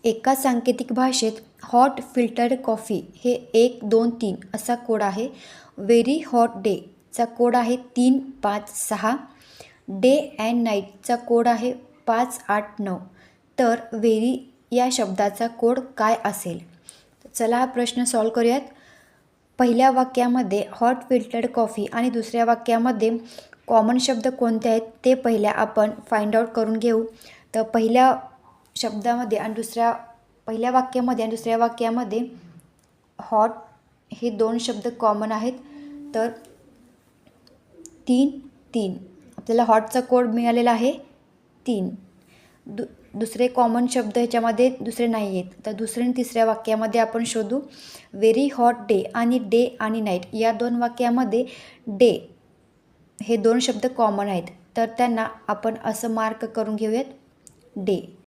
एका सांकेतिक भाषेत हॉट फिल्टर्ड कॉफी हे 1, 2, 3 असा कोड आहे. व्हेरी हॉट डे चा कोड आहे 3, 5, 6. डे अँड नाईटचा कोड आहे 5, 8, 9. तर व्हेरी या शब्दाचा कोड काय असेल? चला हा प्रश्न सॉल्व करूयात. पहिल्या वाक्यामध्ये हॉट फिल्टर्ड कॉफी आणि दुसऱ्या वाक्यामध्ये कॉमन शब्द कोणते आहेत ते पहिल्या आपण फाइंड आउट करून घेऊ. तर पहिल्या वाक्यामध्ये आणि दुसऱ्या वाक्यामध्ये हॉट हे 2 शब्द कॉमन आहेत. तर 3, 3 आपल्याला हॉटचा कोड मिळालेला आहे 3. दुसरे कॉमन शब्द ह्याच्यामध्ये दुसरे नाही आहेत. तर दुसऱ्या आणि तिसऱ्या वाक्यामध्ये आपण शोधू. व्हेरी हॉट डे आणि डे आणि नाईट या 2 वाक्यामध्ये डे हे 2 शब्द कॉमन आहेत. तर त्यांना आपण असं मार्क करून घेऊयात डे.